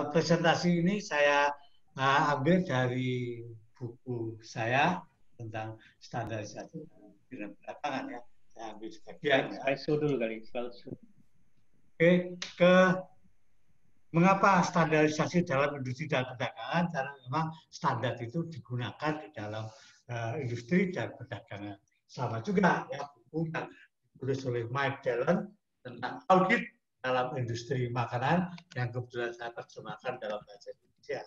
presentasi ini saya ambil dari buku saya tentang standarisasi dalam perdagangan ya. Saya ambil sebagian ya. Slideshow dulu kali, slideshow. Oke, mengapa standarisasi dalam industri dan perdagangan? Karena memang standar itu digunakan di dalam industri dan perdagangan. Sama juga ya buku yang ditulis oleh Mike Dillon tentang audit dalam industri makanan yang kebetulan saya terjemahkan dalam bahasa Indonesia.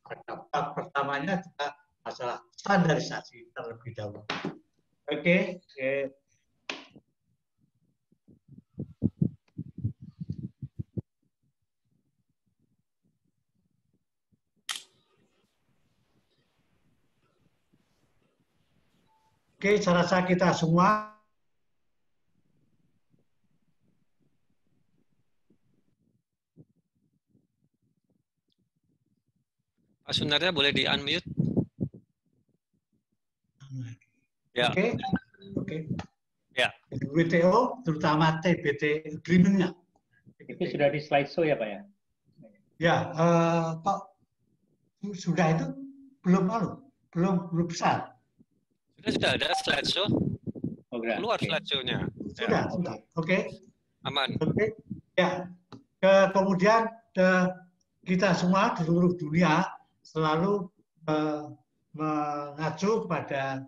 Pada bab pertamanya juga masalah standarisasi terlebih dahulu. Oke. Oke, saya rasa kita semua Pak Sunarnya boleh di-unmute? Ya. Oke. Ya. WTO, terutama TBT agreement-nya. Itu sudah di slideshow ya Pak ya? Ya, Pak, sudah itu belum besar. Sudah ada slideshow. Keluar slideshow-nya. Sudah. Oke. Aman. Oke. Ya. Kemudian kita semua di seluruh dunia selalu mengacu pada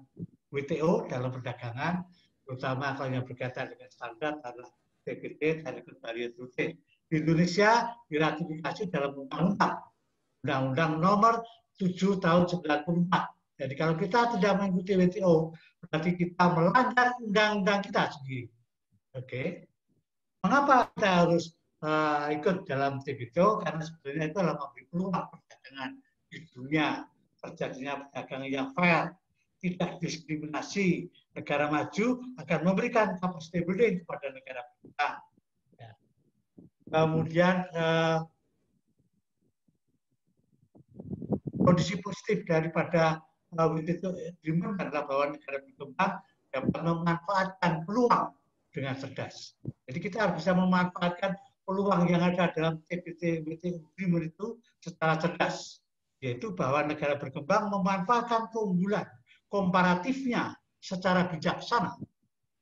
WTO dalam perdagangan, terutama kalau yang berkaitan dengan standar adalah TBT dan Barrier to Trade. Di Indonesia diratifikasi dalam Undang-Undang Nomor 7 Tahun 94. Jadi kalau kita tidak mengikuti WTO, berarti kita melanggar undang-undang kita sendiri. Oke. Mengapa kita harus ikut dalam WTO? Karena sebenarnya itu adalah memberi peluang perdagangan di dunia, terjadinya perdagangan yang fair, tidak diskriminasi. Negara maju akan memberikan capacity building kepada negara berkembang. Ya. Kemudian kondisi positif daripada WTO agreement adalah bahwa negara berkembang dapat memanfaatkan peluang dengan cerdas. Jadi kita harus bisa memanfaatkan peluang yang ada dalam TBT WTO agreement itu secara cerdas, yaitu bahwa negara berkembang memanfaatkan keunggulan komparatifnya secara bijaksana.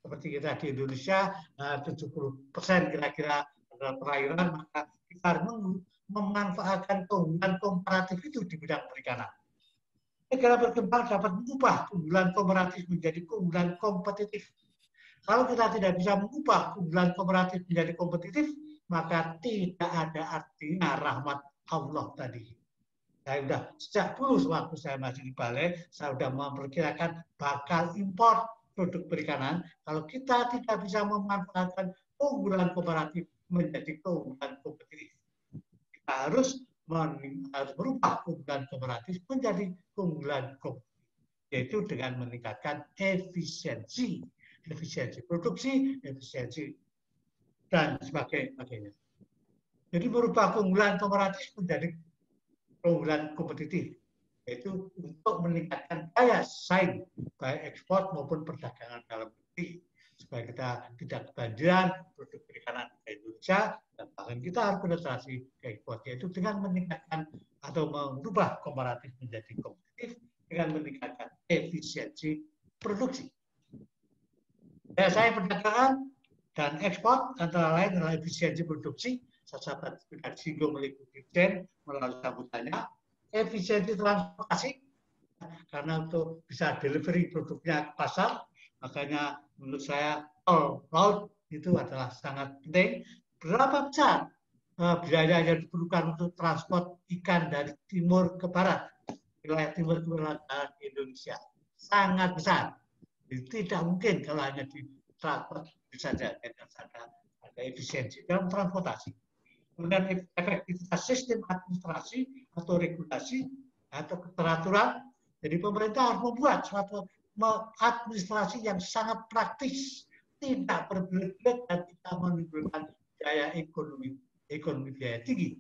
Seperti kita di Indonesia 70% kira-kira adalah perairan, maka kita harus memanfaatkan keunggulan komparatif itu di bidang perikanan. Negara berkembang dapat mengubah keunggulan komparatif menjadi keunggulan kompetitif. Kalau kita tidak bisa mengubah keunggulan komparatif menjadi kompetitif, maka tidak ada artinya rahmat Allah tadi. Saya sudah sejak dulu waktu saya masih di balai, saya sudah memperkirakan bakal impor produk perikanan. Kalau kita tidak bisa memanfaatkan keunggulan komparatif menjadi keunggulan kompetitif, kita harus merubah keunggulan komparatif menjadi keunggulan kompetitif, yaitu dengan meningkatkan efisiensi produksi, efisiensi dan sebagainya. Jadi merubah keunggulan komparatif menjadi keunggulan kompetitif, yaitu untuk meningkatkan daya saing baik ekspor maupun perdagangan dalam negeri, supaya kita tidak kebanjiran produk perikanan di Indonesia, dan bahkan kita harus penetrasi ke ekspor, yaitu dengan meningkatkan atau merubah komparatif menjadi kompetitif dengan meningkatkan efisiensi produksi. Daya saing perdagangan dan ekspor antara lain adalah efisiensi produksi. Saya tidak singgung meliputi Dirjen melalui sambutannya, efisiensi transportasi karena untuk bisa delivery produknya ke pasar, makanya menurut saya tol laut itu adalah sangat penting. Berapa besar biaya yang diperlukan untuk transport ikan dari timur ke barat, wilayah timur ke barat di Indonesia? Sangat besar. Jadi tidak mungkin kalau hanya di transport saja, ada efisiensi dalam transportasi. Kemudian efektivitas sistem administrasi atau regulasi atau keteraturan. Jadi pemerintah harus membuat suatu administrasi yang sangat praktis, tidak berbelit-belit dan tidak menimbulkan biaya ekonomi biaya tinggi.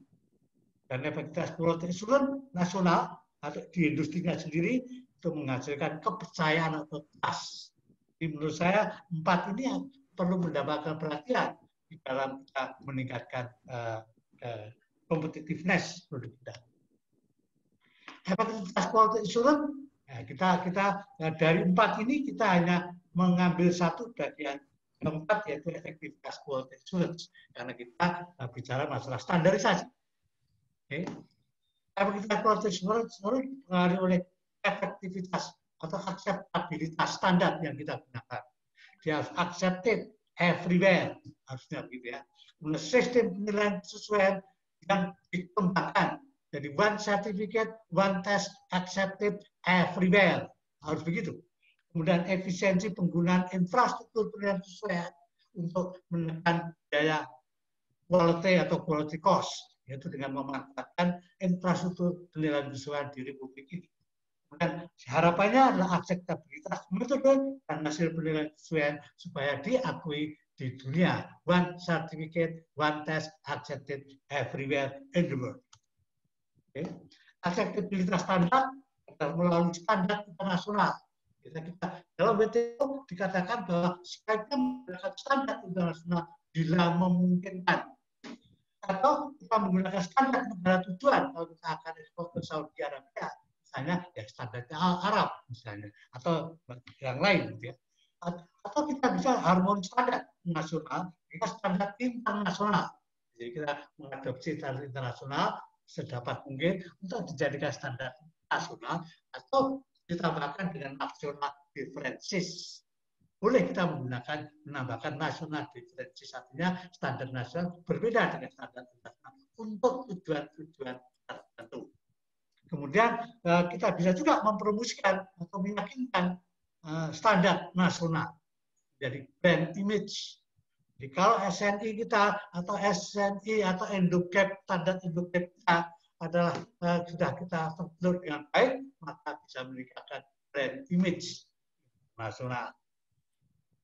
Dan efektivitas protection nasional atau di industrinya sendiri itu menghasilkan kepercayaan atau trust. Jadi menurut saya 4 ini yang perlu mendapatkan perhatian di dalam kita meningkatkan competitiveness produk kita. Efektivitas quality assurance, kita dari 4 ini kita hanya mengambil satu bagian keempat, yaitu efektivitas quality assurance, karena kita bicara masalah standarisasi. Okay. Efektivitas quality assurance dipengaruhi oleh efektivitas atau akseptabilitas standar yang kita gunakan. Dia harus accepted everywhere, harusnya begitu ya. Kemudian sistem penilaian kesesuaian yang dikembangkan. Jadi one certificate, one test accepted everywhere, harus begitu. Kemudian efisiensi penggunaan infrastruktur penilaian kesesuaian untuk menekan biaya quality atau quality cost, yaitu dengan memanfaatkan infrastruktur penilaian kesesuaian di Republik ini. Dan harapannya adalah akseptabilitas metode dan hasil penilaian kesesuaian supaya diakui di dunia. One certificate, one test accepted everywhere in the world. Okay. Akseptabilitas standar melalui standar internasional. Kita dalam WTO dikatakan bahwa sebaiknya menggunakan standar internasional bila memungkinkan. Atau kita menggunakan standar negara tujuan kalau kita akan ekspor ke Saudi Arabia. Misalnya ya standarnya Arab misalnya, atau yang lain gitu ya. Atau kita bisa harmonis standar nasional, kita standar internasional. Jadi kita mengadopsi standar internasional sedapat mungkin untuk dijadikan standar nasional atau ditambahkan dengan national differences. Boleh kita menambahkan national differences, artinya standar nasional berbeda dengan standar internasional untuk tujuan-tujuan tertentu. Kemudian kita bisa juga mempromosikan atau meyakinkan standar nasional. Jadi brand image. Jadi kalau SNI kita atau SNI atau Endocap, standar Endocap kita adalah sudah kita tentu dengan baik, maka bisa meningkatkan brand image nasional.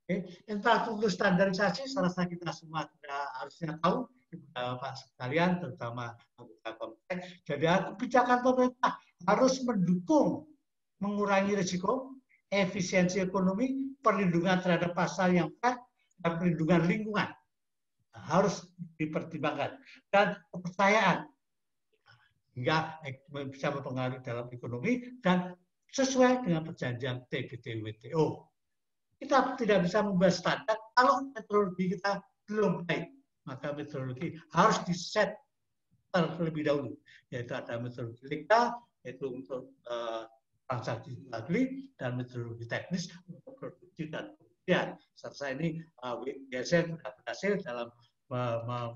Oke. Infrastruktur standarisasi, selesai kita semua harusnya tahu, Bapak sekalian, terutama anggota Komtek. Jadi kebijakan pemerintah harus mendukung mengurangi risiko, efisiensi ekonomi, perlindungan terhadap pasar yang fair, dan perlindungan lingkungan. Harus dipertimbangkan. Dan kepercayaan hingga bisa mempengaruhi dalam ekonomi dan sesuai dengan perjanjian TBT WTO. Kita tidak bisa membuat standar kalau metodologi kita belum baik. Maka metodologi harus diset terlebih dahulu, yaitu ada metodologi legal, yaitu untuk transaksi jual beli, dan metodologi teknis untuk produksi dan pembelian. Serta ini WSN sudah berhasil dalam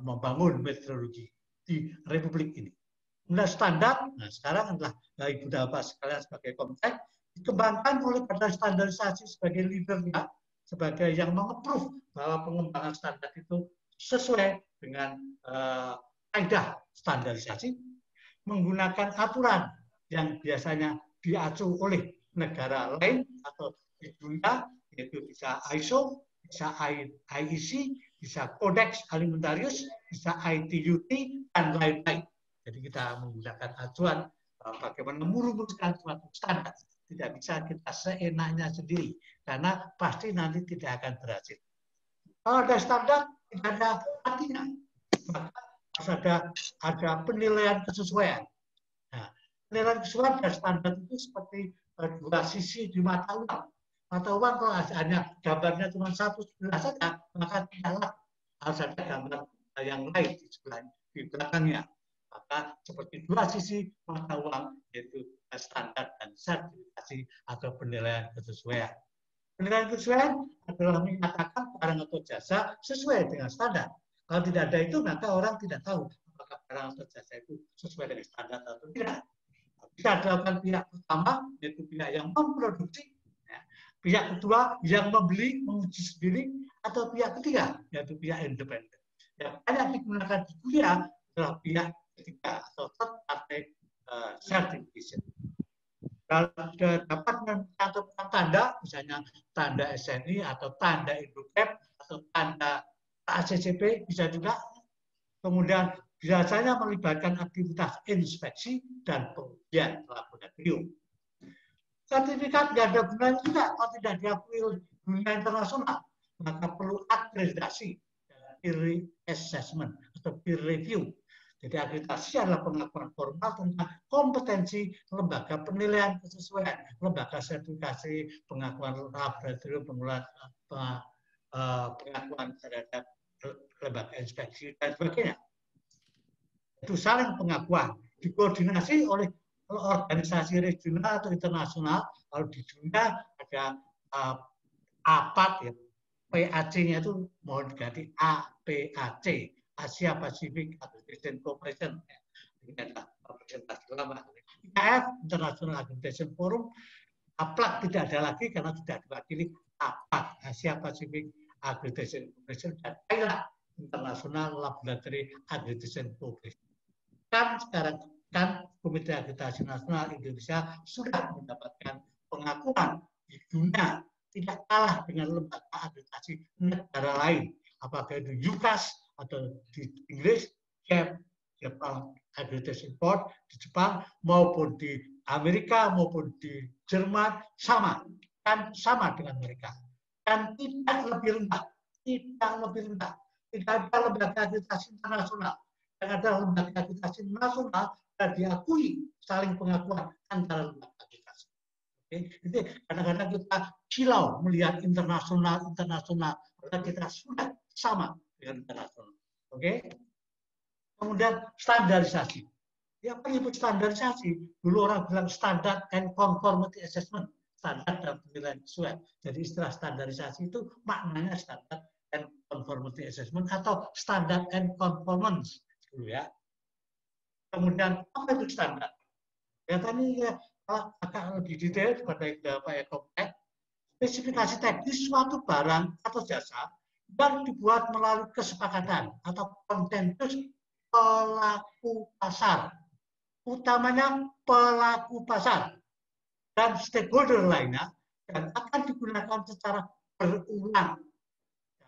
membangun metodologi di Republik ini. Kemudian standar, nah sekarang adalah Ibu Bapak sekalian sebagai Komtek, dikembangkan oleh Badan Standarisasi sebagai leadernya, sebagai yang meng-approve bahwa pengembangan standar itu sesuai dengan kaidah standarisasi, menggunakan aturan yang biasanya diacu oleh negara lain atau di dunia, yaitu bisa ISO, bisa IEC, bisa Codex Alimentarius, bisa ITUT, dan lain-lain. Jadi kita menggunakan acuan bagaimana merumuskan suatu standar. Tidak bisa kita seenaknya sendiri, karena pasti nanti tidak akan berhasil. Kalau ada standar, tidak ada artinya. Maka harus ada penilaian kesesuaian. Nah, penilaian kesesuaian dan standar itu seperti dua sisi di mata uang. Mata uang kalau hanya gambarnya cuma satu sebelah saja, maka tidaklah, harus ada gambar yang lain di sebelah, di belakangnya. Maka seperti dua sisi mata uang, yaitu standar dan sertifikasi atau penilaian kesesuaian. Penilaian kesesuaian adalah menyatakan barang atau jasa sesuai dengan standar. Kalau tidak ada itu, maka orang tidak tahu apakah barang atau jasa itu sesuai dengan standar atau tidak. Bisa dilakukan pihak pertama, yaitu pihak yang memproduksi, ya. Pihak kedua yang membeli, menguji sendiri, atau pihak ketiga, yaitu pihak independen. Yang banyak digunakan di dunia adalah pihak ketiga atau third party certification. Kalau dapat mencantumkan tanda, misalnya tanda SNI atau tanda Endocap atau tanda ACCP bisa juga. Kemudian biasanya melibatkan aktivitas inspeksi dan pengujian laboratorium. Sertifikat nggak ada gunanya juga kalau tidak diakui oleh dunia internasional, maka perlu akreditasi, peer assessment atau peer review. Jadi akreditasi adalah pengakuan formal tentang kompetensi lembaga penilaian kesesuaian, lembaga sertifikasi, pengakuan laboratorium, pengakuan terhadap lembaga inspeksi dan sebagainya. Itu saling pengakuan, dikoordinasi oleh organisasi regional atau internasional. Kalau di dunia ada APAC, ya, PAC-nya itu mohon diganti APAC, Asia Pacific Accreditation Corporation. Ini adalah presentasi lama. IAF, International Accreditation Forum, APLAC tidak ada lagi karena tidak diwakili APAC, Asia Pacific Accreditation Corporation, dan ILAC, International Laboratory Accreditation Corporation. Kan sekarang kan Komite Akreditasi Nasional Indonesia sudah mendapatkan pengakuan di dunia, tidak kalah dengan lembaga akreditasi negara lain, apakah itu UCAS atau di Inggris, Japan Accreditation Board di Jepang, maupun di Amerika maupun di Jerman, sama dengan mereka, dan tidak lebih rendah, tidak ada lembaga akreditasi internasional, yang ada lembaga akreditasi nasional dan diakui saling pengakuan antara lembaga akreditasi. Jadi kadang-kadang kita silau melihat internasional, karena kita sudah sama dengan internasional. Kemudian standarisasi. Ya, penyebut standarisasi. Dulu orang bilang standard and conformity assessment, standar dan penilaian sesuai. Jadi istilah standarisasi itu maknanya standard and conformity assessment atau standard and conformance dulu ya. Kemudian apa itu standar? Ya tadi ya, agak lebih detail pada Pak Eko. Spesifikasi teknis suatu barang atau jasa dan dibuat melalui kesepakatan atau konsensus pelaku pasar, utamanya pelaku pasar dan stakeholder lainnya, dan akan digunakan secara berulang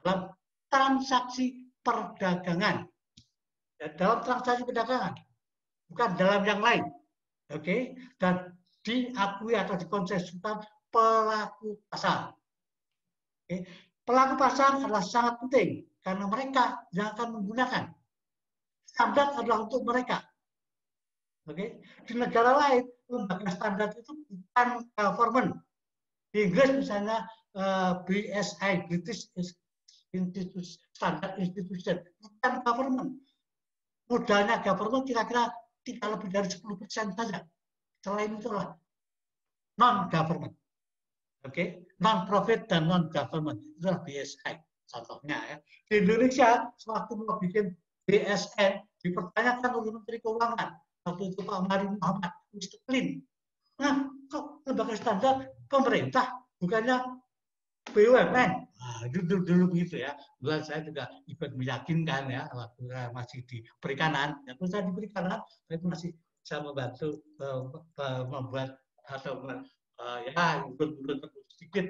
dalam transaksi perdagangan. Dalam transaksi perdagangan, bukan dalam yang lain. Dan diakui atau dikonsensuskan pelaku pasar. Pelaku pasar adalah sangat penting karena mereka yang akan menggunakan. Standar adalah untuk mereka. Di negara lain, lembaga standar itu bukan government. Di Inggris misalnya BSI, British Standard Institution, bukan government. Modalnya government kira-kira tidak lebih dari 10% saja. Selain itulah non-government. Non-profit dan non-government. Itulah BSI. Contohnya ya. Di Indonesia, sewaktu mau bikin BSN, dipertanyakan oleh Menteri Keuangan. Waktu itu Pak Mari Muhammad, Mr. Clean. Nah, kok lembaga standar pemerintah, bukannya BUMN? Nah, dulu begitu ya. Dulu saya juga ikut meyakinkan ya, waktu masih di perikanan. Ya, saya di perikanan, saya masih bisa membantu membuat atau ya urut sedikit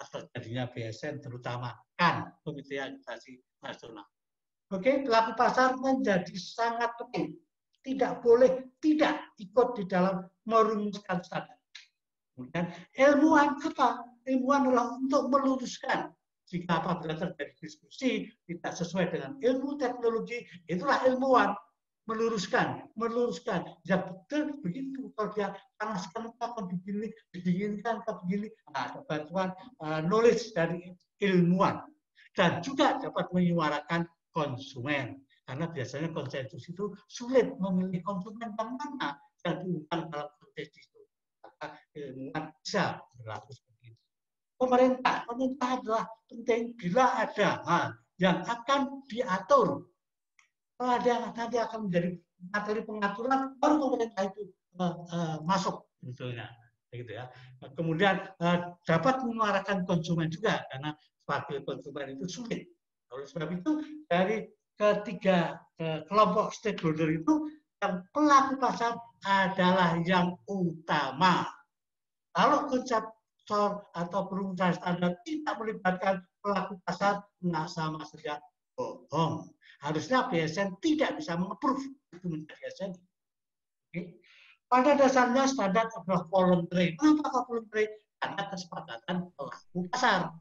terjadinya BSN, terutama kan Komite Akreditasi Nasional. Pelaku pasar menjadi sangat penting. Tidak boleh tidak ikut di dalam merumuskan standar. Kemudian ilmuwan apa? Ilmuwan adalah untuk meluruskan. Jika apabila terjadi diskusi tidak sesuai dengan ilmu teknologi, itulah ilmuwan. Meluruskan. Ya betul begitu. Kalau dia panaskan apa begini, didinginkan apa begini. Nah, ada bantuan knowledge dari ilmuwan. Dan juga dapat menyuarakan konsumen. Karena biasanya konsensus itu sulit memilih konsumen yang mana yang diundang dalam konteks itu. Maka ilmuwan bisa berlaku seperti itu. Pemerintah adalah penting bila ada hal yang akan diatur. Kalau ada yang nanti akan menjadi materi pengaturan, baru pemerintah itu masuk sebetulnya. Gitu ya. Kemudian dapat menyuarakan konsumen juga, karena sebagai konsumen itu sulit. Oleh sebab itu, dari ketiga kelompok stakeholder itu, yang pelaku pasar adalah yang utama. Kalau konseptor atau perusahaan standar tidak melibatkan pelaku pasar, nggak sama saja bohong. Harusnya BSN tidak bisa meng-approve itu menjadi BSN. Pada dasarnya standar adalah voluntary. Kenapa voluntary? Karena kesepakatan pelaku pasar.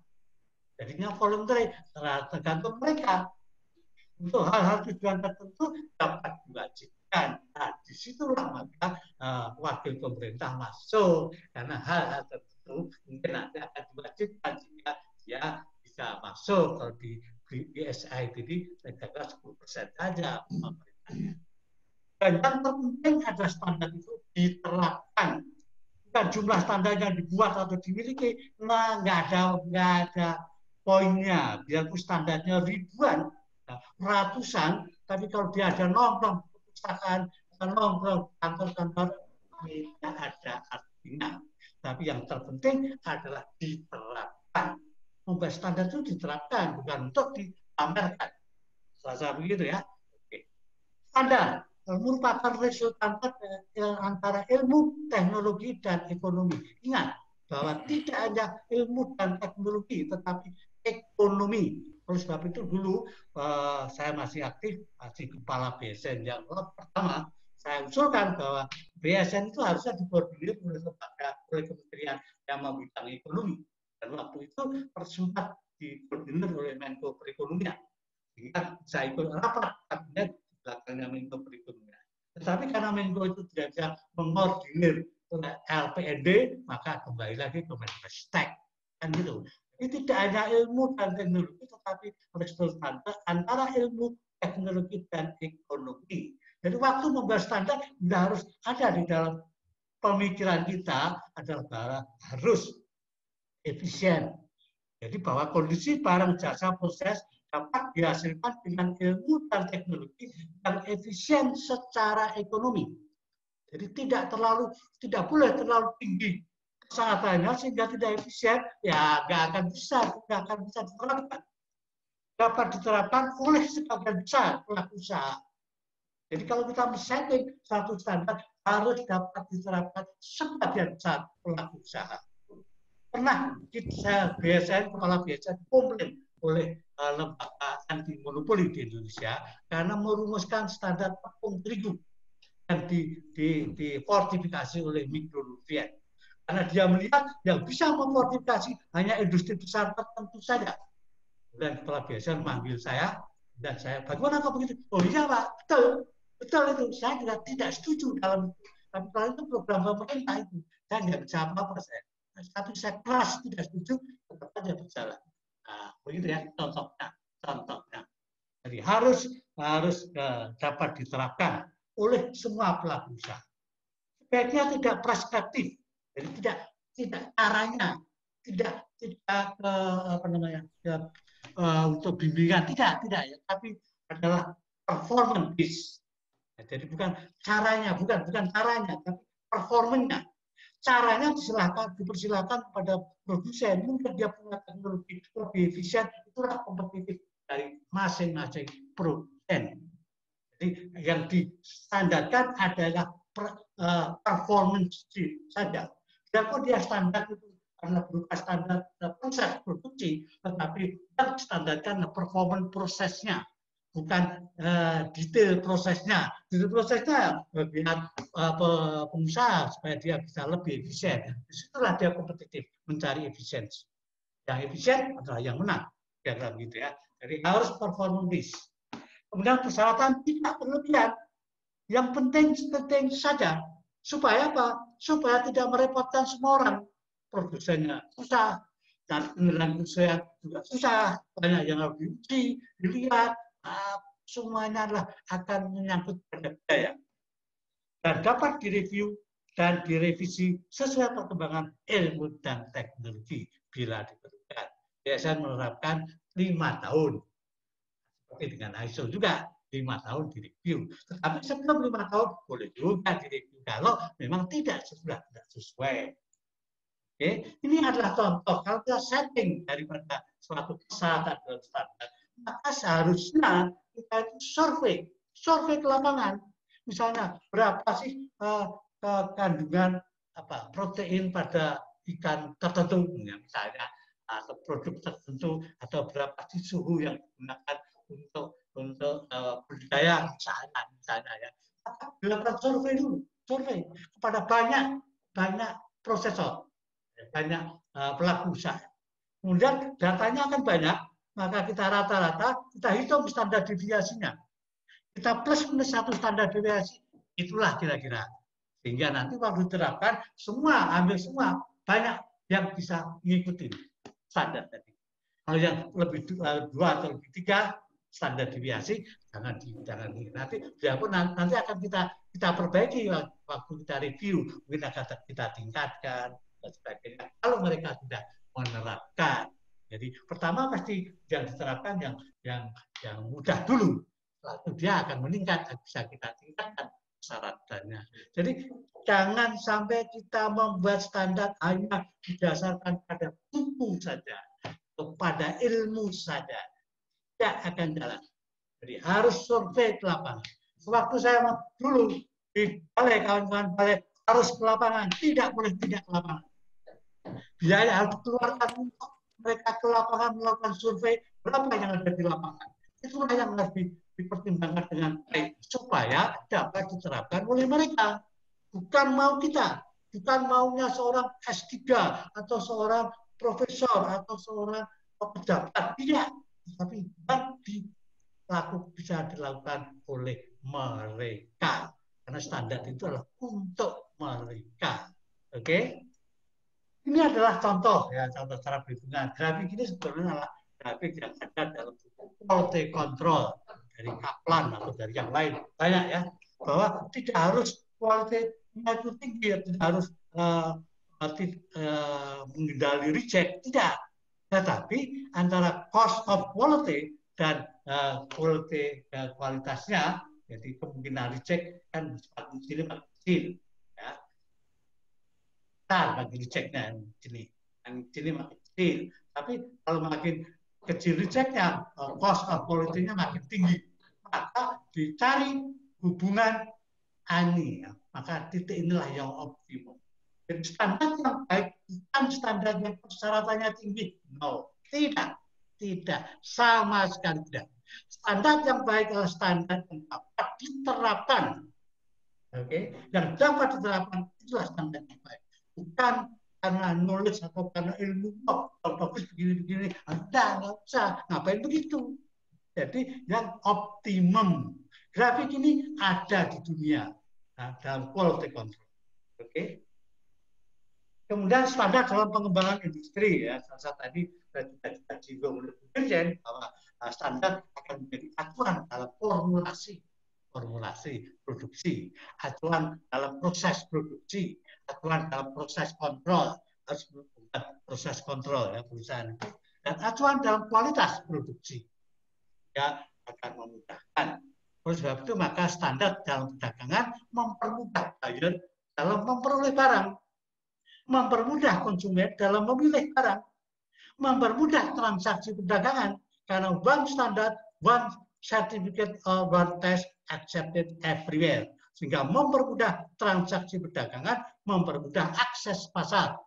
Jadinya voluntary, tergantung mereka. untuk hal-hal tujuan tertentu dapat diwajibkan. Nah, disitulah maka wakil pemerintah masuk karena hal-hal tertentu mungkin nanti akan diwajibkan jika dia bisa masuk. Kalau di BSI jadi negara 10% saja pemerintahnya. Dan yang terpenting ada standar itu diterapkan. Bukan jumlah standar yang dibuat atau dimiliki, nggak ada poinnya. Biarpun standarnya ribuan, ratusan, tapi kalau dia ada nongkrong perpustakaan, nongkrong kantor-kantor, tidak ada artinya. Tapi yang terpenting adalah diterapkan. Membuat standar itu diterapkan, bukan untuk dipamerkan. Selasa begitu ya. Oke. Standar merupakan resultan antara ilmu, teknologi, dan ekonomi. Ingat bahwa tidak hanya ilmu dan teknologi, tetapi ekonomi. Oleh sebab itu dulu saya masih aktif, masih kepala BSN yang pertama, saya usulkan bahwa BSN itu harusnya dikoordinir oleh kementerian yang membidangi ekonomi. Dan waktu itu sempat dikoordinir oleh Menko Perekonomian. Sehingga saya ikut rapat kabinet di belakangnya Menko Perekonomian. Tetapi karena Menko itu tidak bisa mengordinir oleh LPND, maka kembali lagi ke Menristek. Kan gitu. Ini tidak hanya ilmu dan teknologi, tetapi resultan antara ilmu, teknologi, dan ekonomi. Jadi waktu membuat standar harus ada di dalam pemikiran kita adalah harus efisien. Jadi bahwa kondisi barang jasa proses dapat dihasilkan dengan ilmu dan teknologi yang efisien secara ekonomi. Jadi tidak boleh terlalu tinggi kesangatannya sehingga tidak efisien, ya nggak akan bisa diterapkan. Dapat diterapkan oleh sebagian besar pelaku usaha. Jadi kalau kita men-setting satu standar harus dapat diterapkan sebagian besar pelaku usaha. Pernah kepala BSN komplain oleh lembaga anti monopoli di Indonesia karena merumuskan standar tepung terigu yang difortifikasi oleh mikronutrien. Karena dia melihat yang bisa memfortifikasi hanya industri besar tertentu saja. Dan kepala BSN memanggil saya, dan saya, bagaimana kok begitu? Oh iya Pak, betul itu. Saya tidak setuju dalam itu. Tapi kalau itu program pemerintah itu, saya tidak bisa apa-apa saya. Tapi saya keras tidak setuju, tetap saja berjalan. Nah, begitu ya contohnya. Jadi harus dapat diterapkan oleh semua pelaku usaha. Sebaiknya tidak preskriptif. Jadi tidak caranya, tidak untuk bimbingan tidak ya, tapi adalah performance based. Jadi bukan caranya, tapi performanya. Caranya dipersilakan kepada produsen. Mungkin dia punya teknologi lebih efisien, itulah kompetitif dari masing-masing produsen. Jadi yang distandarkan adalah performance saja. Biarpun dia standar itu karena berupa standar proses produksi, tetapi yang distandarkan performance prosesnya, bukan detail prosesnya. Detail prosesnya biar pengusaha supaya dia bisa lebih efisien. Disitulah dia kompetitif mencari efisiensi. Yang efisien adalah yang menang. Kira-kira begitu ya. Jadi harus performance based. Kemudian persyaratan tidak berlebihan. Yang penting saja. Supaya apa? Supaya tidak merepotkan semua orang. Produsennya susah, dan penilaian usaha juga susah. Banyak yang harus diuji, dilihat. Semuanya adalah akan menyangkut pada biaya. Dan dapat direview dan direvisi sesuai perkembangan ilmu dan teknologi bila diperlukan. Biasanya menerapkan 5 tahun. Seperti dengan ISO juga. 5 tahun direview. Tetapi sebelum 5 tahun boleh juga direview kalau memang sudah tidak sesuai. Oke, ini adalah contoh kalau kita setting daripada suatu kesalahan dalam standar, maka seharusnya kita itu survei ke lapangan. Misalnya berapa sih kandungan protein pada ikan tertentu, misalnya atau produk tertentu, atau berapa sih suhu yang digunakan untuk budidaya misalnya ya. Dilakukan survei kepada banyak prosesor, banyak pelaku usaha. Kemudian datanya akan banyak, maka kita rata-rata, kita hitung standar deviasinya. Kita plus minus 1 standar deviasi, itulah kira-kira. Sehingga nanti waktu diterapkan, semua, hampir semua, banyak yang bisa mengikuti standar tadi. Kalau yang lebih 2 atau lebih 3 standar deviasi, jangan nanti biarpun nanti akan kita perbaiki waktu kita review, mungkin akan kita tingkatkan dan sebagainya. Kalau mereka sudah menerapkan, jadi pertama pasti yang diterapkan yang mudah dulu, lalu dia akan meningkat, bisa kita tingkatkan syaratnya. Jadi jangan sampai kita membuat standar hanya didasarkan pada buku saja, kepada ilmu saja, tidak akan jalan. Jadi harus survei ke lapangan. Sewaktu saya dulu di balai, kawan-kawan balai harus ke lapangan, tidak boleh tidak ke lapangan. Biaya harus dikeluarkan untuk mereka ke lapangan melakukan survei berapa yang ada di lapangan. Itulah yang harus dipertimbangkan dengan baik supaya dapat diterapkan oleh mereka. Bukan mau kita, bukan maunya seorang S3 atau seorang profesor atau seorang pejabat, tidak. Tapi bisa dilakukan oleh mereka. Karena standar itu adalah untuk mereka. Oke? Ini adalah contoh, ya, contoh cara perhitungan. Grafik ini sebenarnya adalah grafik yang ada dalam quality control dari Kaplan atau dari yang lain. Banyak ya, bahwa tidak harus quality-nya itu tinggi, tidak harus mengendali reject, tidak. Tetapi antara cost of quality dan kualitasnya, jadi kemungkinan reject kan semakin kecil makin kecil, ya. Besar bagi rejectnya yang kecil makin kecil. Tapi kalau makin kecil rejectnya, cost of quality-nya makin tinggi. Maka dicari hubungan ani, ya. Maka titik inilah yang optimum. Jadi standar yang baik bukan standar yang persyaratannya tinggi. No, tidak, sama sekali tidak. Standar yang baik adalah standar yang dapat diterapkan. Oke, yang dapat diterapkan itulah standar yang baik. Bukan karena knowledge atau karena ilmu. Oh, kalau bagus begini-begini, Anda nggak usah ngapain begitu. Jadi yang optimum. Grafik ini ada di dunia dalam quality control. Oke. Kemudian standar dalam pengembangan industri, ya, saya tadi sudah disinggung oleh Bu Dirjen bahwa standar akan menjadi acuan dalam formulasi produksi, acuan dalam proses produksi, acuan dalam proses kontrol, proses kontrol ya perusahaan itu, dan acuan dalam kualitas produksi, ya akan memudahkan. Oleh sebab itu maka standar dalam perdagangan mempermudah buyer dalam memperoleh barang, mempermudah konsumen dalam memilih barang, mempermudah transaksi perdagangan karena one standard, one certificate, or one test accepted everywhere, sehingga mempermudah transaksi perdagangan, mempermudah akses pasar.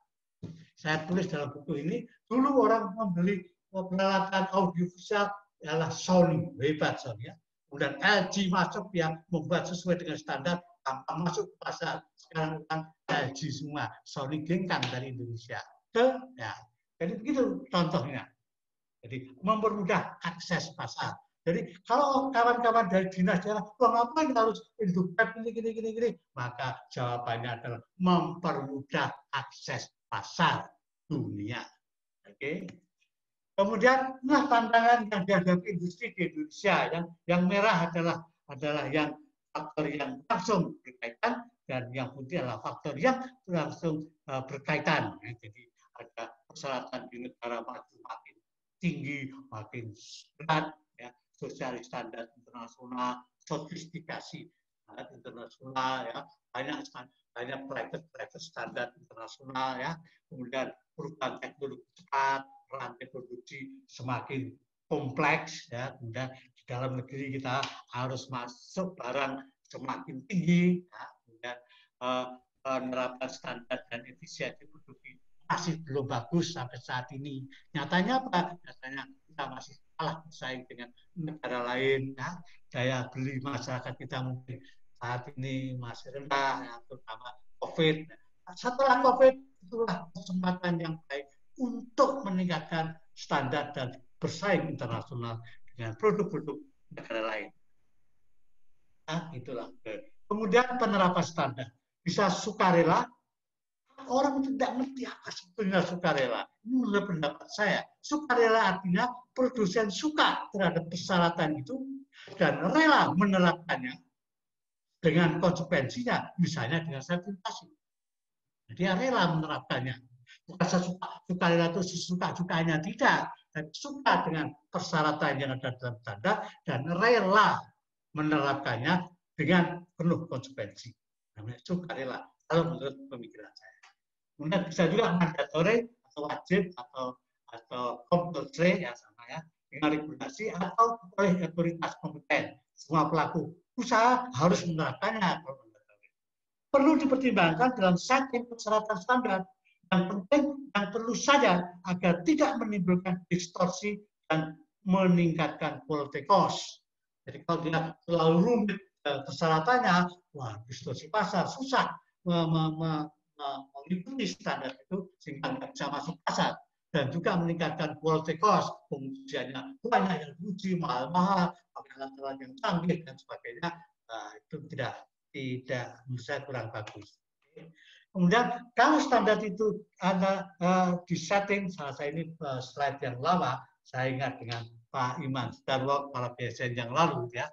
Saya tulis dalam buku ini, dulu orang membeli peralatan audiovisual adalah Sony, hebat Sony ya. Kemudian LG masuk yang membuat sesuai dengan standar, gampang masuk ke pasar. Sekarang kan LG semua, Sony gengkang dari Indonesia. Ya. Jadi begitu contohnya. Jadi mempermudah akses pasar. Jadi kalau kawan-kawan dari dinas daerah, ngapain harus indukep gini, maka jawabannya adalah mempermudah akses pasar dunia. Oke. Kemudian, tantangan yang dihadapi industri di Indonesia, yang merah adalah yang faktor yang langsung berkaitan, dan yang putih adalah faktor yang langsung berkaitan. Jadi ada persyaratan di negara maju makin tinggi, makin berat, ya, sosial standar internasional, sofistikasi internasional, ya, banyak private standar internasional, ya, kemudian perubahan teknologi cepat, rantai produksi semakin kompleks, ya, kemudian di dalam negeri kita harus masuk barang semakin tinggi, ya, kemudian penerapan standar dan efisiensi produksi masih belum bagus sampai saat ini. Nyatanya apa? Nyatanya kita masih kalah bersaing dengan negara lain, ya. Daya beli masyarakat kita mungkin saat ini masih rendah, ya, terutama COVID. Setelah COVID itulah kesempatan yang baik untuk meningkatkan standar dan bersaing internasional dengan produk-produk negara lain. Nah, itulah. Kemudian penerapan standar. Bisa sukarela, orang tidak mengerti apa sebetulnya sukarela. Ini menurut pendapat saya. Sukarela artinya produsen suka terhadap persyaratan itu dan rela menerapkannya dengan konsekuensinya, misalnya dengan sertifikasi. Dia rela menerapkannya. Bukan sukarela itu sesuka-sukanya, tidak. Dan suka dengan persyaratan yang ada dalam standar dan rela menerapkannya dengan penuh konsekuensi. Namanya sukarela, kalau menurut pemikiran saya. Kemudian bisa juga mandatory atau wajib atau compulsory ya sama ya, dengan regulasi atau oleh otoritas kompeten. Semua pelaku usaha harus menerapkannya. Perlu dipertimbangkan dalam setting persyaratan standar. Yang penting yang perlu saja agar tidak menimbulkan distorsi dan meningkatkan quality cost. Jadi kalau dia terlalu rumit persyaratannya, wah distorsi pasar, susah mengikuti standar itu sehingga tidak bisa masuk pasar. Dan juga meningkatkan quality cost, pengujiannya banyak yang diuji, mahal-mahal, pakai alat-alat yang canggih dan sebagainya, itu tidak menurut saya kurang bagus. Kemudian kalau standar itu ada di setting, salah saya ini slide yang lama, saya ingat dengan Pak Iman Sudarwo pada BSN yang lalu ya.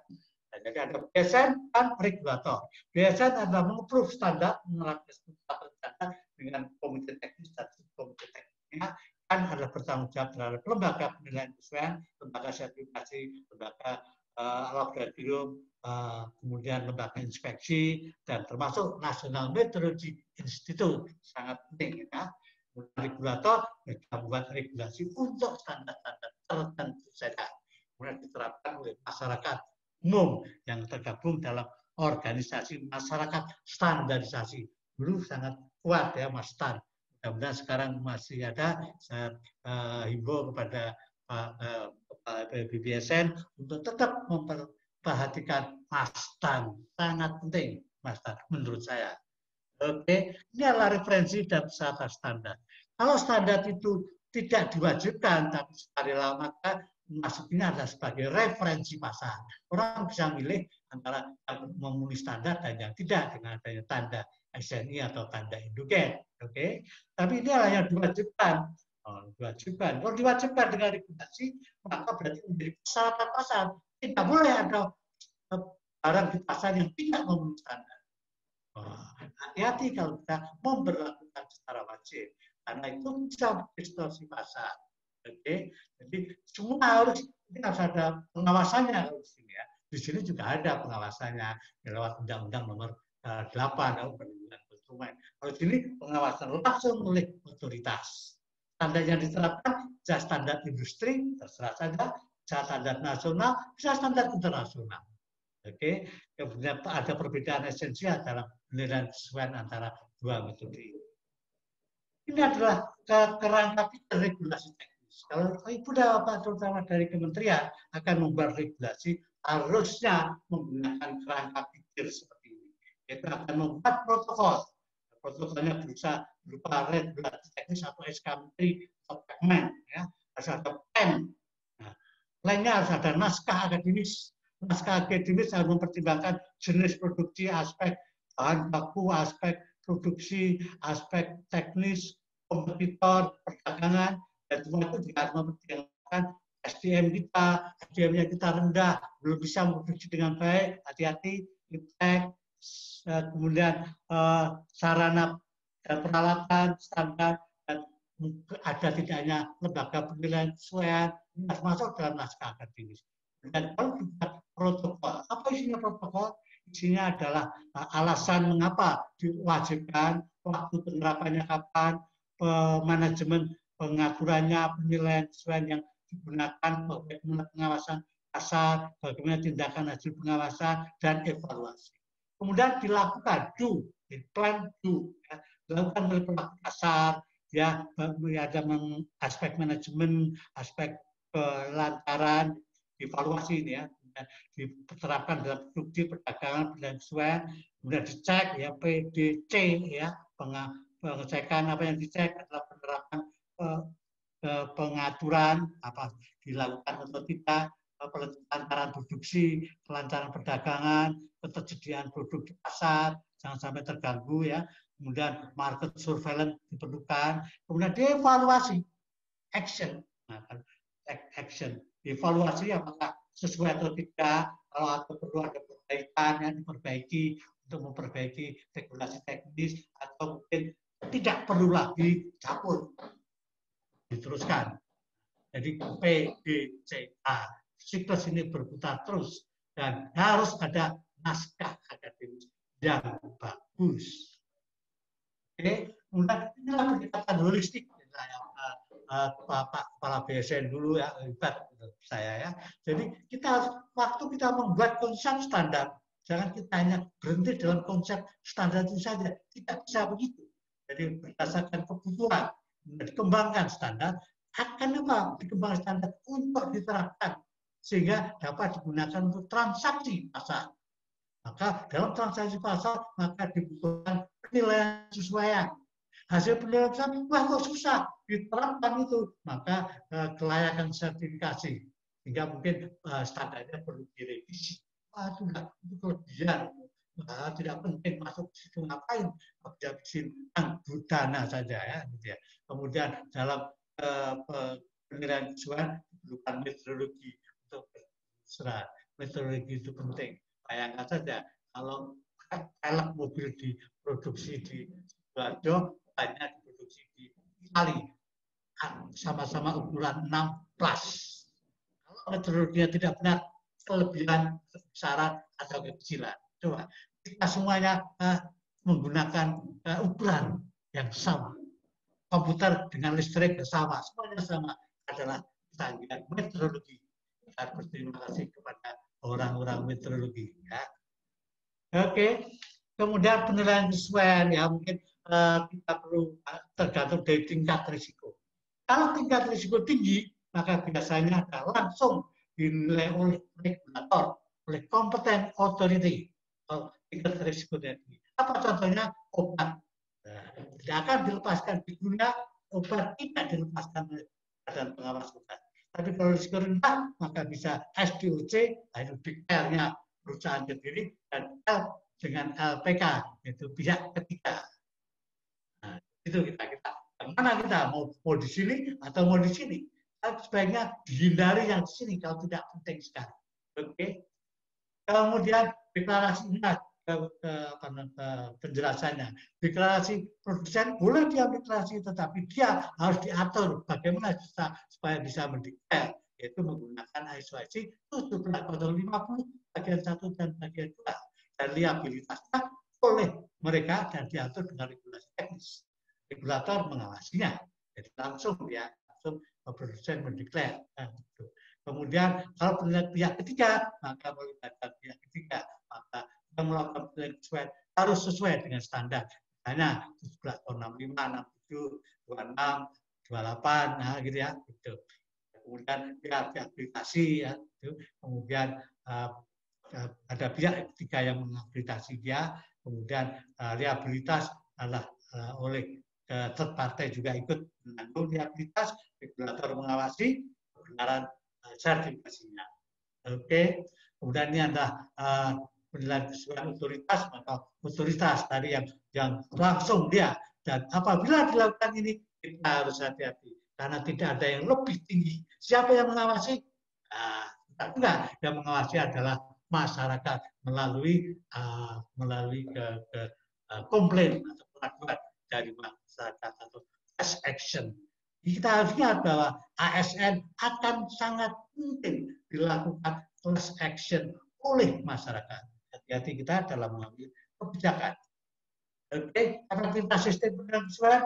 Jadi ada BSN dan regulator. BSN adalah mengapprove standar, menerapkan standar dengan komite teknis dan komite teknisnya, kan adalah bertanggung jawab terhadap lembaga penilaian kesesuaian, lembaga sertifikasi, lembaga laboratorium, kemudian lembaga inspeksi, dan termasuk National Metrology Institute, sangat penting ya. Regulator membuat regulasi untuk standar-standar tertentu saja, kemudian diterapkan oleh masyarakat umum yang tergabung dalam organisasi masyarakat standarisasi. Dulu sangat kuat ya Mas Stan. Mudah-mudahan sekarang masih ada. Saya himbau kepada BBSN untuk tetap memperhatikan Mas Stan. Sangat penting Mas Stan menurut saya. Oke, ini adalah referensi dan persyaratan standar. Kalau standar itu tidak diwajibkan tapi sukarela, maka maksudnya adalah sebagai referensi pasar. Orang bisa milih antara yang memenuhi standar dan yang tidak dengan adanya tanda SNI atau tanda Indugen. Oke, tapi ini adalah yang diwajibkan. Diwajibkan. Kalau diwajibkan dengan regulasi, maka berarti menjadi persyaratan pasar. Tidak boleh ada barang di pasar yang tidak memenuhi standar. Hati-hati kalau kita memperlakukan secara wajib, karena itu bisa distorsi pasar. Oke, jadi semua harus ada pengawasannya di sini ya. Di sini juga ada pengawasannya lewat Undang-Undang Nomor 8 Tahun Perlindungan Konsumen. Kalau di sini pengawasan langsung oleh otoritas. Standar yang diterapkan bisa standar industri, terserah saja, bisa standar nasional, bisa standar internasional. Oke, kemudian ada perbedaan esensial dalam penilaian kesesuaian antara dua metode. Ini adalah kerangka regulasi teknis. Kalau Ibu dan Bapak terutama dari kementerian akan membuat regulasi, harusnya menggunakan kerangka pikir seperti ini. Yaitu akan membuat protokol. Protokolnya bisa berupa regulasi teknis atau SK Menteri atau Permen. Ya. Harus ada pen. Nah, lainnya harus ada naskah akademis. Naskah akademis harus mempertimbangkan jenis produksi, aspek bahan baku, aspek produksi, aspek teknis, kompetitor, perdagangan, dan semua itu juga harus mempertimbangkan SDM kita, SDM-nya kita rendah, belum bisa memproduksi dengan baik, hati-hati, iptek, kemudian sarana dan peralatan standar, dan ada tidaknya lembaga penilaian kesesuaian, ini harus masuk dalam naskah akademis. Dan kalau kita protokol, apa isinya protokol? Isinya adalah alasan mengapa diwajibkan, waktu penerapannya kapan, manajemen pengaturannya, penilaian kesesuaian yang digunakan, bagaimana pengawasan pasar, bagaimana tindakan hasil pengawasan, dan evaluasi. Kemudian dilakukan, plan, ya, dilakukan oleh pelaku pasar, ya, ada aspek manajemen, aspek pelantaran, evaluasi ini ya, diterapkan dalam produksi, perdagangan, penilaian kesesuaian, kemudian dicek ya PDC ya, pengecekan apa yang dicek adalah penerapan pengaturan apa dilakukan atau tidak, kelancaran produksi, kelancaran perdagangan, ketersediaan produk di pasar, jangan sampai terganggu ya. Kemudian market surveillance diperlukan, kemudian dievaluasi, action, action, dievaluasi apakah sesuai atau tidak, kalau ada perlu ada perbaikan yang diperbaiki untuk memperbaiki regulasi teknis atau mungkin tidak perlu lagi cabut, diteruskan. Jadi P, B, C, A. Siklus ini berputar terus dan harus ada naskah akademis yang bagus. Oke, kemudian inilah pendekatan holistik Pak Kepala BSN dulu ya, hebat saya ya. Jadi kita harus, waktu kita membuat konsep standar, jangan kita hanya berhenti dalam konsep standar itu saja, tidak bisa begitu. Jadi berdasarkan kebutuhan, dikembangkan standar, akan apa? Dikembangkan standar untuk diterapkan sehingga dapat digunakan untuk transaksi pasar. Maka dalam transaksi pasar maka dibutuhkan penilaian kesesuaian. Hasil penilaian wah kok susah diterapkan itu, maka kelayakan sertifikasi sehingga mungkin standarnya perlu direvisi. Itu kelebihan. Tidak penting masuk ke situ ngapain, bisa bikin dana saja ya, gitu ya. Kemudian dalam penilaian kesesuaian diperlukan metodologi untuk berserah. Metodologi itu penting. Bayangkan saja kalau pelek mobil diproduksi di Sidoarjo, banyak diproduksi di Itali, sama-sama ukuran 6 plus. Kalau metodologinya tidak benar, kelebihan, kebesaran atau kekecilan. Coba kita semuanya menggunakan ukuran yang sama. Komputer dengan listrik sama, semuanya sama, adalah kecanggihan metodologi. Kita berterima kasih kepada orang-orang meteorologi. Ya. Oke, kemudian penilaian kesesuaian ya mungkin kita perlu tergantung dari tingkat risiko. Kalau tingkat risiko tinggi, maka biasanya langsung dinilai oleh regulator, oleh competent authority. Kalau tingkat risiko tinggi. Apa contohnya? Obat. Tidak akan dilepaskan di dunia, obat tidak dilepaskan oleh Badan Pengawas Obat. Tapi kalau risiko rendah, maka bisa SDOC, itu big R-nya perusahaan sendiri, dan L dengan LPK, itu pihak ketiga. Nah, itu kita. Mana kita mau di sini atau mau di sini? Sebaiknya dihindari yang di sini kalau tidak penting sekali. Oke. Kemudian deklarasi penjelasannya. Deklarasi produsen boleh dia deklarasi, tetapi dia harus diatur bagaimana supaya bisa mendeklar, yaitu menggunakan ISO/IC 17050 bagian 1 dan bagian 2. Dan liabilitasnya oleh mereka dan diatur dengan regulasi teknis. Regulator mengawasinya. Jadi langsung produsen mendeklar. Kemudian kalau penilaian pihak ketiga, maka melibatkan pihak ketiga, maka yang melakukan penilaian kesesuaian harus sesuai dengan standar. Misalnya 17 tahun 65, 67, 26, 28, nah gitu ya. Gitu. Kemudian pihak akreditasi ya, gitu. Kemudian ada pihak ketiga yang mengakreditasi dia, kemudian liabilitas adalah oleh third party juga ikut menanggung liabilitas, regulator mengawasi kebenaran sertifikasinya. Oke, kemudian ini adalah penilaian kesesuaian otoritas, maka otoritas tadi yang langsung dia, dan apabila dilakukan ini kita harus hati-hati karena tidak ada yang lebih tinggi. Siapa yang mengawasi? Enggak, yang mengawasi adalah masyarakat melalui komplain atau pengaduan dari masyarakat atau class action. Kita harus ingat bahwa ASN akan sangat mungkin dilakukan class action oleh masyarakat. Hati-hati kita dalam mengambil kebijakan. Oke, efektivitas sistem penilaian kesesuaian,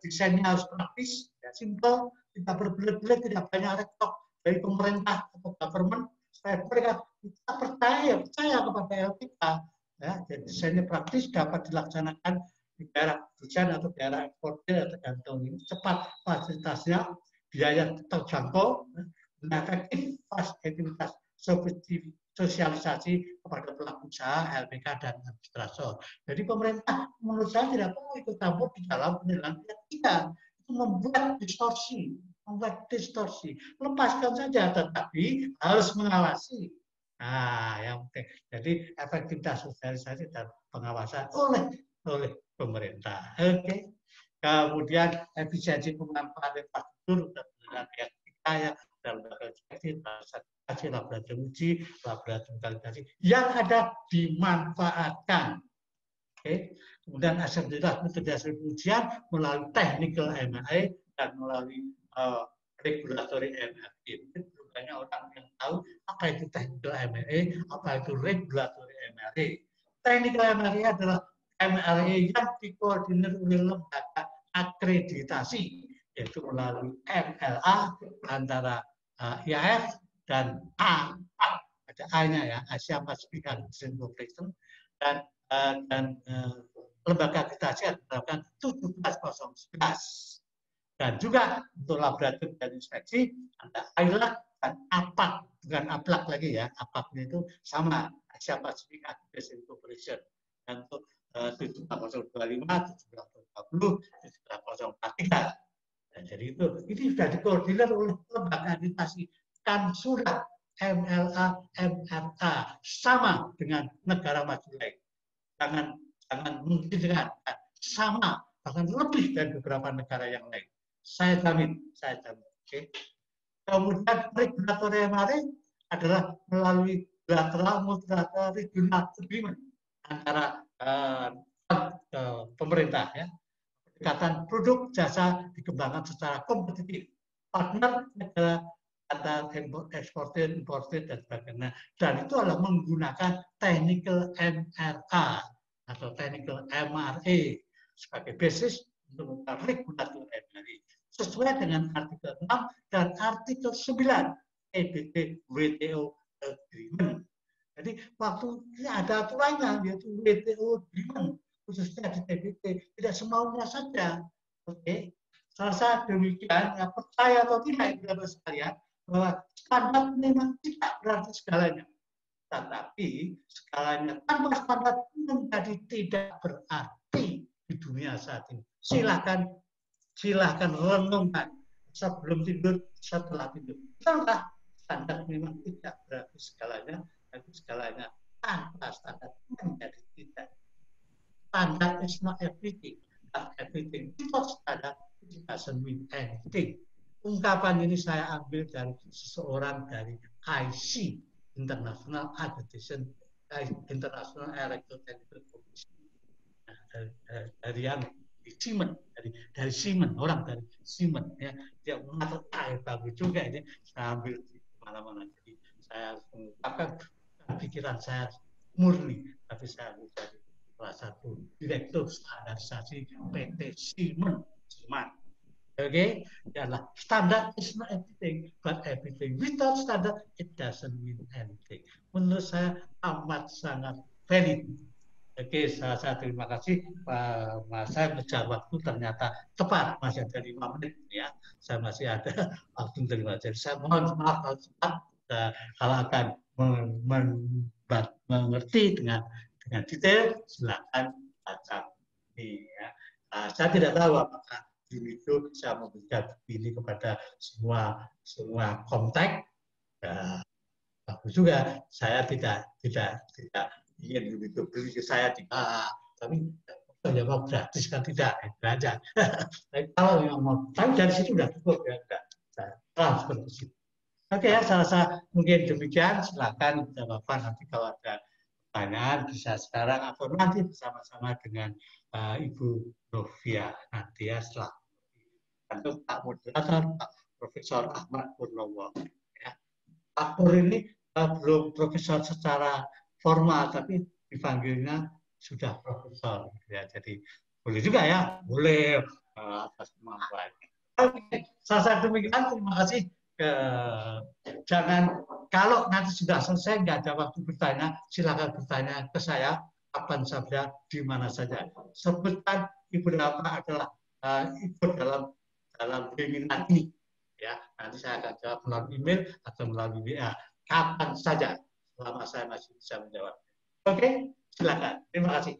desainnya harus praktis, ya, simple, tidak berbelit-belit, tidak banyak rektok dari pemerintah atau government, supaya mereka kita percaya kepada LPK. Ya, jadi desainnya praktis, dapat dilaksanakan di daerah produsen atau daerah eksportir, tergantung ini cepat fasilitasnya, biaya terjangkau, dan efektif fasilitas sosialisasi kepada pelaku usaha, LPK dan administrator. Jadi pemerintah menurut saya tidak perlu ikut campur di dalam penilaian kita, itu membuat distorsi membuat distorsi. Lepaskan saja, tetapi harus mengawasi. Nah, yang penting. Jadi efektivitas sosialisasi dan pengawasan oleh pemerintah. Oke. Kemudian efisiensi pemanfaatan infrastruktur dan kaya dalam laboratorium laboratorium uji, laboratorium validasi yang ada dimanfaatkan. Oke. Kemudian akseptabilitas metode hasil ujian melalui technical MRI dan melalui regulatory MRI. Belum banyak orang yang tahu apa itu technical MRI, apa itu regulatory MRI. Technical MRI adalah MRI yang dikoordinir oleh lembaga akreditasi, yaitu melalui MLA antara IAF dan A, ada A-nya ya, Asia Pacific Association Corporation, dan lembaga akreditasi adalah 17011. Dan juga untuk laboratorium dan inspeksi ada ILAC dan APAC, bukan APLAC lagi ya, APAC itu sama, Asia Pacific Association Corporation. Dan untuk 17025, 17040, 17043. Nah, jadi ini sudah dikoordinir oleh lembaga akreditasi, kan sudah MLA, MRA sama dengan negara maju lain. Jangan mungkin dengan sama, bahkan lebih dari beberapa negara yang lain. Saya jamin. Okay. Kemudian regulatory MRI adalah melalui bilateral multilateral regional agreement antara pemerintah ya. Pendekatan produk jasa dikembangkan secara kompetitif. Partner negara antara eksportir, importir dan sebagainya. Dan itu adalah menggunakan technical MRA atau technical MRA sebagai basis untuk membuat regulator MRI sesuai dengan artikel 6 dan artikel 9 EBT WTO Agreement. Jadi waktu ini ada aturannya yaitu WTO Agreement khususnya di TBT, tidak semaunya saja. Oke, saya demikian, ya, percaya atau tidak Ibu sekalian bahwa standar memang tidak berarti segalanya, tetapi skalanya tanpa standar menjadi tidak berarti di dunia saat ini. Silakan renungkan sebelum tidur, setelah tidur. Karena standar memang tidak berarti segalanya, tapi segalanya tanpa standar menjadi tidak. Standard is not everything, but everything without standard doesn't mean anything. Ungkapan ini saya ambil dari seseorang dari IC, International Accreditation, International Electrotechnical Commission. Nah, dari yang di Siemens, dari Siemens, orang dari Siemens, ya, dia mengatur bagus juga ini. Saya ambil di mana-mana. Jadi saya mengungkapkan pikiran saya murni, tapi saya ambil dari salah satu direktur standarisasi PT Siemens. Oke, adalah standar is not everything, but everything without standard it doesn't mean anything. Menurut saya amat sangat valid. Oke, saya terima kasih Pak. Saya mengejar waktu ternyata tepat, masih ada 5 menit ya. Saya masih ada waktu terima. Jadi saya mohon maaf kalau cepat kalau akan mengerti dengan detail, silakan baca ini ya. Saya tidak tahu apakah itu bisa memberikan ini kepada semua kontak. Bagus juga. Saya tidak ingin begitu beli ke saya tapi ya mau gratis kan tidak aja. Tapi kalau yang mau, tapi dari situ sudah cukup ya, saya transfer ke situ. Oke ya, saya mungkin demikian. Silakan jawaban nanti kalau ada pertanyaan bisa sekarang atau nanti bersama-sama dengan Ibu Novia nanti ya setelah untuk Pak Moderator Pak Profesor Ahmad Purnomo. Ya. Pak Pur ini belum profesor secara formal tapi dipanggilnya sudah profesor. Ya, jadi boleh juga ya, boleh atas kemampuan. Oke, saya demikian. Terima kasih. Jangan kalau nanti sudah selesai nggak ada waktu bertanya, silakan bertanya ke saya kapan saja di mana saja. Sebutkan Ibu Napa adalah ikut dalam webinar ini. Ya, nanti saya akan jawab melalui email atau melalui WA kapan saja selama saya masih bisa menjawab. Oke, silakan. Terima kasih.